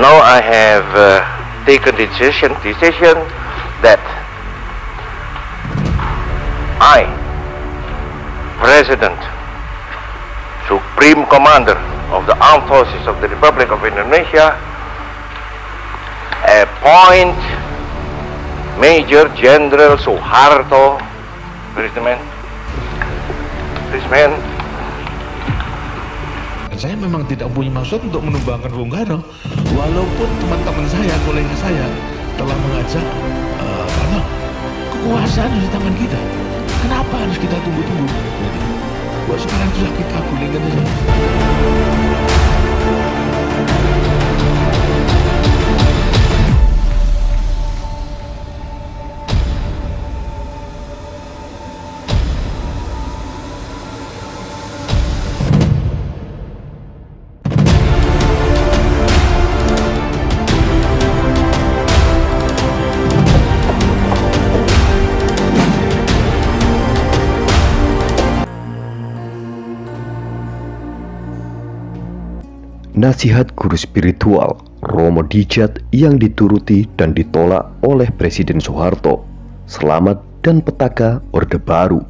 Now I have taken the decision that I, President, Supreme Commander of the Armed Forces of the Republic of Indonesia, appoint Major General Suharto. Where is the man? This man. Saya memang tidak punya maksud untuk menumbangkan Bung Karno, walaupun teman-teman saya, kolega saya telah mengajak karena kekuasaan di tangan kita. Kenapa harus kita tunggu-tunggu? Buat sekarang sudah kita gulingkan saja. Nasihat guru spiritual Romo Dijat yang dituruti dan ditolak oleh Presiden Soeharto, Selamat dan petaka Orde Baru.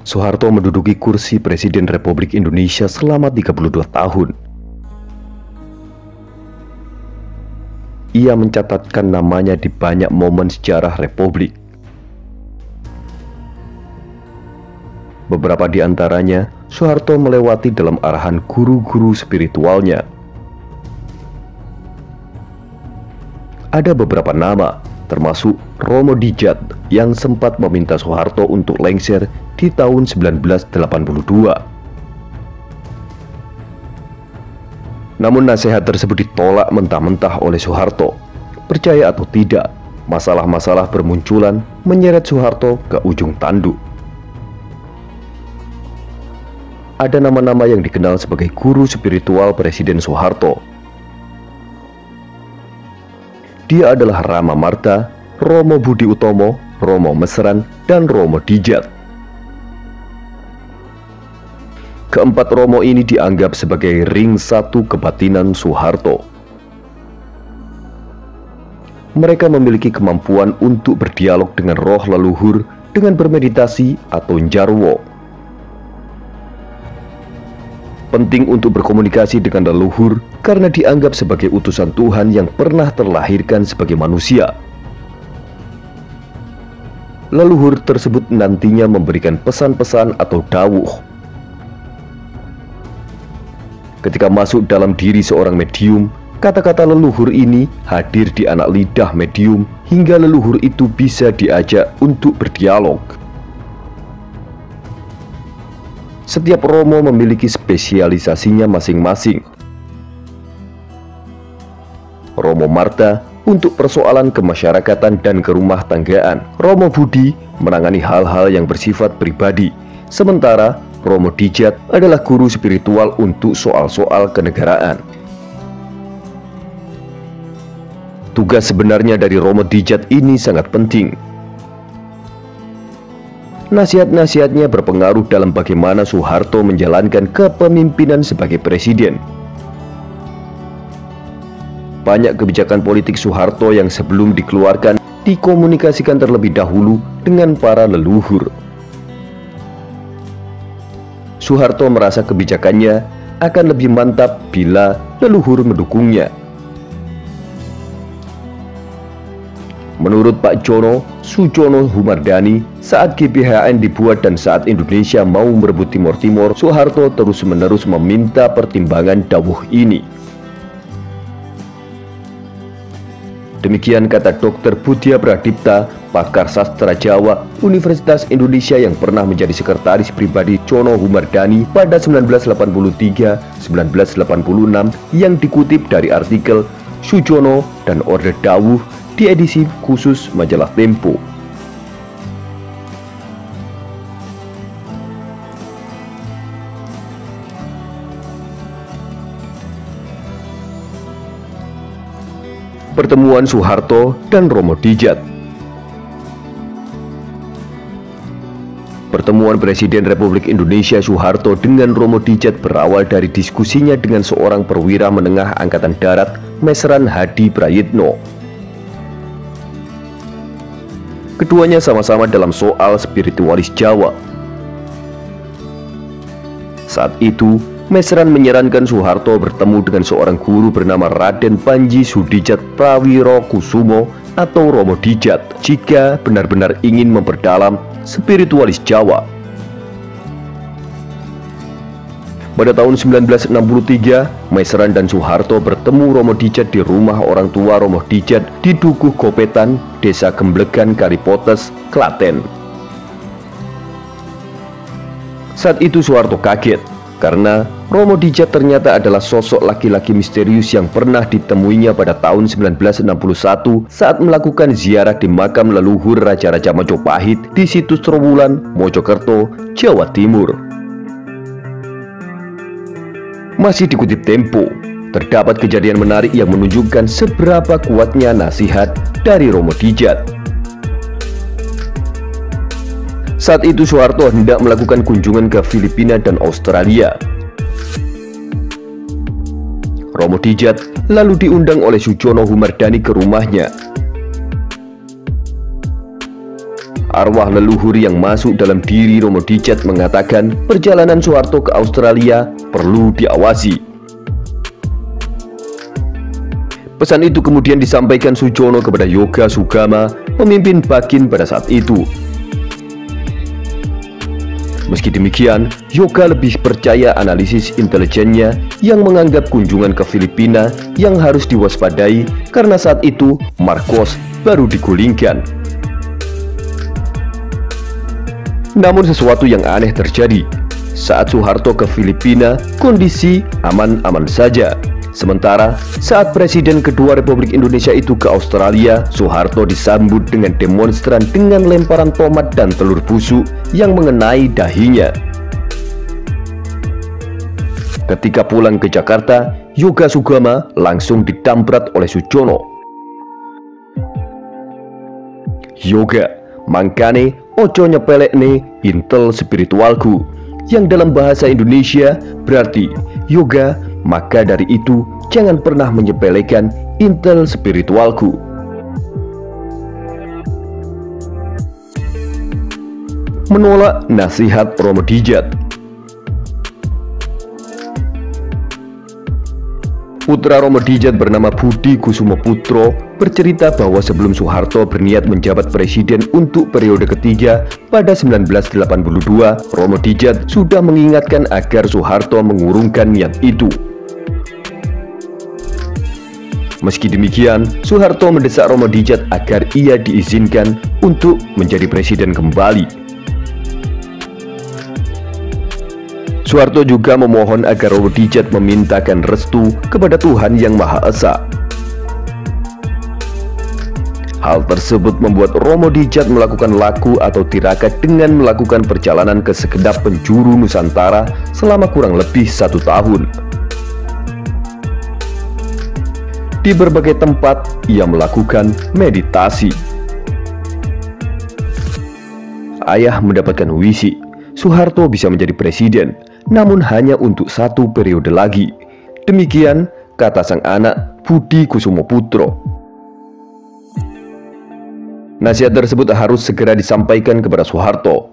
Soeharto menduduki kursi Presiden Republik Indonesia selama 32 tahun. Ia mencatatkan namanya di banyak momen sejarah Republik. Beberapa di antaranya, Soeharto melewati dalam arahan guru-guru spiritualnya. Ada beberapa nama, termasuk Romo Dijat yang sempat meminta Soeharto untuk lengser di tahun 1982. Namun nasihat tersebut ditolak mentah-mentah oleh Soeharto. Percaya atau tidak, masalah-masalah bermunculan menyeret Soeharto ke ujung tanduk. Ada nama-nama yang dikenal sebagai guru spiritual Presiden Soeharto. Dia adalah Rama Marta, Romo Budi Utomo, Romo Mesran, dan Romo Dijat. Keempat Romo ini dianggap sebagai ring satu kebatinan Soeharto. Mereka memiliki kemampuan untuk berdialog dengan roh leluhur dengan bermeditasi atau njarwo. Penting untuk berkomunikasi dengan leluhur karena dianggap sebagai utusan Tuhan yang pernah terlahirkan sebagai manusia. Leluhur tersebut nantinya memberikan pesan-pesan atau dawuh. Ketika masuk dalam diri seorang medium, kata-kata leluhur ini hadir di anak lidah medium hingga leluhur itu bisa diajak untuk berdialog. Setiap Romo memiliki spesialisasinya masing-masing. Romo Marta untuk persoalan kemasyarakatan dan kerumah tanggaan. Romo Budi menangani hal-hal yang bersifat pribadi. Sementara Romo Dijat adalah guru spiritual untuk soal-soal kenegaraan. Tugas sebenarnya dari Romo Dijat ini sangat penting. Nasihat-nasihatnya berpengaruh dalam bagaimana Soeharto menjalankan kepemimpinan sebagai presiden. Banyak kebijakan politik Soeharto yang sebelum dikeluarkan dikomunikasikan terlebih dahulu dengan para leluhur. Soeharto merasa kebijakannya akan lebih mantap bila leluhur mendukungnya. Menurut Pak Jono, Sujono Humardani, saat GBHN dibuat dan saat Indonesia mau merebut Timor Timur, Soeharto terus-menerus meminta pertimbangan dawuh ini. Demikian kata Dr. Budya Pradipta, pakar sastra Jawa, Universitas Indonesia yang pernah menjadi sekretaris pribadi Jono Humardani pada 1983-1986 yang dikutip dari artikel Sujono dan Orde Dawuh di edisi khusus majalah Tempo. Pertemuan Soeharto dan Romo Dijat. Pertemuan Presiden Republik Indonesia Soeharto dengan Romo Dijat berawal dari diskusinya dengan seorang perwira menengah Angkatan Darat, Mesran Hadi Prayitno. Keduanya sama-sama dalam soal spiritualis Jawa. Saat itu, Mesran menyarankan Soeharto bertemu dengan seorang guru bernama Raden Panji Sudijat Prawirokusumo atau Romo Dijat jika benar-benar ingin memperdalam spiritualis Jawa. Pada tahun 1963, Mesran dan Soeharto bertemu Romo Dijat di rumah orang tua Romo Dijat di Dukuh Gopetan, Desa Gemblegan, Karipotes, Klaten. Saat itu Soeharto kaget karena Romo Dijat ternyata adalah sosok laki-laki misterius yang pernah ditemuinya pada tahun 1961 saat melakukan ziarah di makam leluhur Raja-Raja Majapahit di situs Trowulan, Mojokerto, Jawa Timur. Masih dikutip Tempo, terdapat kejadian menarik yang menunjukkan seberapa kuatnya nasihat dari Romo Dijat. Saat itu Soeharto hendak melakukan kunjungan ke Filipina dan Australia. Romo Dijat lalu diundang oleh Sujono Humardani ke rumahnya. Arwah leluhur yang masuk dalam diri Romo Dijat mengatakan perjalanan Soeharto ke Australia perlu diawasi. Pesan itu kemudian disampaikan Sujono kepada Yoga Sugama, pemimpin Bagin pada saat itu. Meski demikian, Yoga lebih percaya analisis intelijennya yang menganggap kunjungan ke Filipina yang harus diwaspadai karena saat itu Marcos baru digulingkan. Namun sesuatu yang aneh terjadi. Saat Soeharto ke Filipina, kondisi aman-aman saja. Sementara saat Presiden kedua Republik Indonesia itu ke Australia, Soeharto disambut dengan demonstran dengan lemparan tomat dan telur busuk yang mengenai dahinya. Ketika pulang ke Jakarta, Yoga Sugama langsung didamprat oleh Sujono. Yoga, mangkane ojo nyepelekne intel spiritualku, yang dalam bahasa Indonesia berarti Yoga, maka dari itu jangan pernah menyepelekan intel spiritualku. Menolak nasihat Romo Dijat. Putra Romo Dijat bernama Budi Kusumo Putro bercerita bahwa sebelum Soeharto berniat menjabat presiden untuk periode ketiga pada 1982, Romo Dijat sudah mengingatkan agar Soeharto mengurungkan niat itu. Meski demikian, Soeharto mendesak Romo Dijat agar ia diizinkan untuk menjadi presiden kembali. Soeharto juga memohon agar Romo Dijat memintakan restu kepada Tuhan Yang Maha Esa. Hal tersebut membuat Romo Dijat melakukan laku atau tirakat dengan melakukan perjalanan ke segenap penjuru Nusantara selama kurang lebih 1 tahun. Di berbagai tempat, ia melakukan meditasi. Ayah mendapatkan wisi, Soeharto bisa menjadi presiden, namun hanya untuk 1 periode lagi. Demikian kata sang anak Budi Kusumo Putro. Nasihat tersebut harus segera disampaikan kepada Soeharto.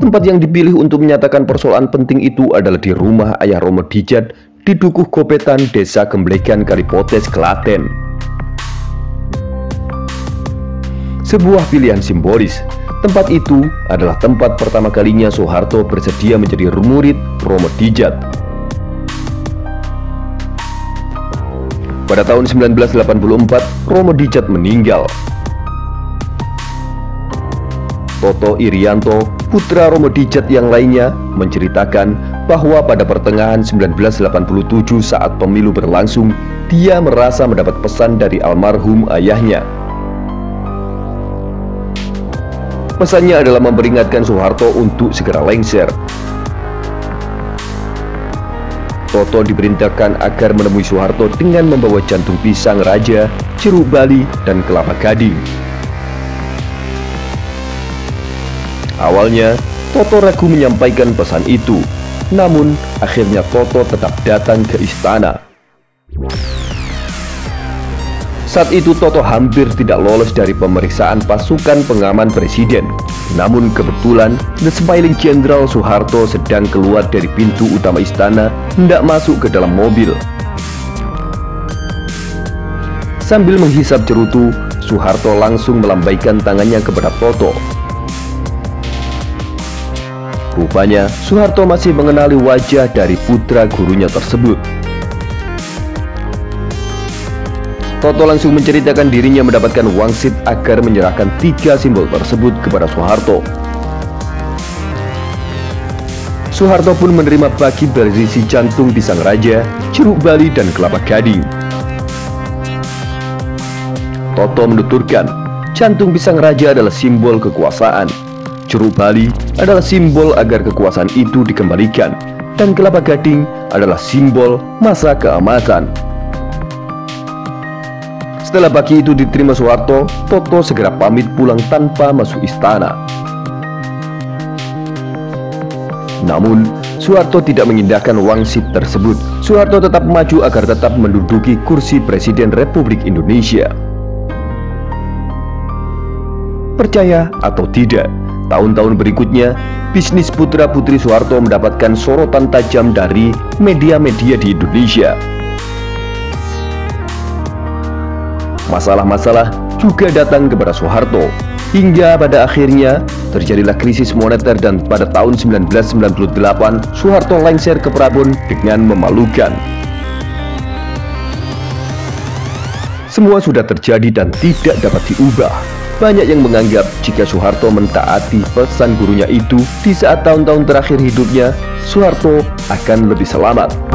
Tempat yang dipilih untuk menyatakan persoalan penting itu adalah di rumah ayah Romo Dijat di Dukuh Gopetan, Desa Gemblegan, Karipotes, Klaten. Sebuah pilihan simbolis. Tempat itu adalah tempat pertama kalinya Soeharto bersedia menjadi murid Romo Dijat. Pada tahun 1984, Romo Dijat meninggal. Toto Irianto, putra Romo Dijat yang lainnya, menceritakan bahwa pada pertengahan 1987 saat pemilu berlangsung, dia merasa mendapat pesan dari almarhum ayahnya. Pesannya adalah memperingatkan Soeharto untuk segera lengser. Toto diperintahkan agar menemui Soeharto dengan membawa jantung pisang raja, jeruk bali, dan kelapa gading. Awalnya, Toto ragu menyampaikan pesan itu. Namun, akhirnya Toto tetap datang ke istana. Saat itu Toto hampir tidak lolos dari pemeriksaan pasukan pengaman presiden. Namun kebetulan, The Smiling General Soeharto sedang keluar dari pintu utama istana, hendak masuk ke dalam mobil. Sambil menghisap cerutu, Soeharto langsung melambaikan tangannya kepada Toto. Rupanya, Soeharto masih mengenali wajah dari putra gurunya tersebut. Toto langsung menceritakan dirinya mendapatkan wangsit agar menyerahkan 3 simbol tersebut kepada Soeharto. Soeharto pun menerima baki berisi jantung pisang raja, jeruk bali, dan kelapa gading. Toto menuturkan, jantung pisang raja adalah simbol kekuasaan, jeruk bali adalah simbol agar kekuasaan itu dikembalikan, dan kelapa gading adalah simbol masa keemasan. Setelah baki itu diterima Soeharto, Toto segera pamit pulang tanpa masuk istana. Namun, Soeharto tidak mengindahkan wangsit tersebut. Soeharto tetap maju agar tetap menduduki kursi Presiden Republik Indonesia. Percaya atau tidak, tahun-tahun berikutnya, bisnis putra-putri Soeharto mendapatkan sorotan tajam dari media-media di Indonesia. Masalah-masalah juga datang kepada Soeharto, hingga pada akhirnya terjadilah krisis moneter dan pada tahun 1998 Soeharto lengser ke Prabon dengan memalukan. Semua sudah terjadi dan tidak dapat diubah. Banyak yang menganggap jika Soeharto mentaati pesan gurunya itu di saat tahun-tahun terakhir hidupnya, Soeharto akan lebih selamat.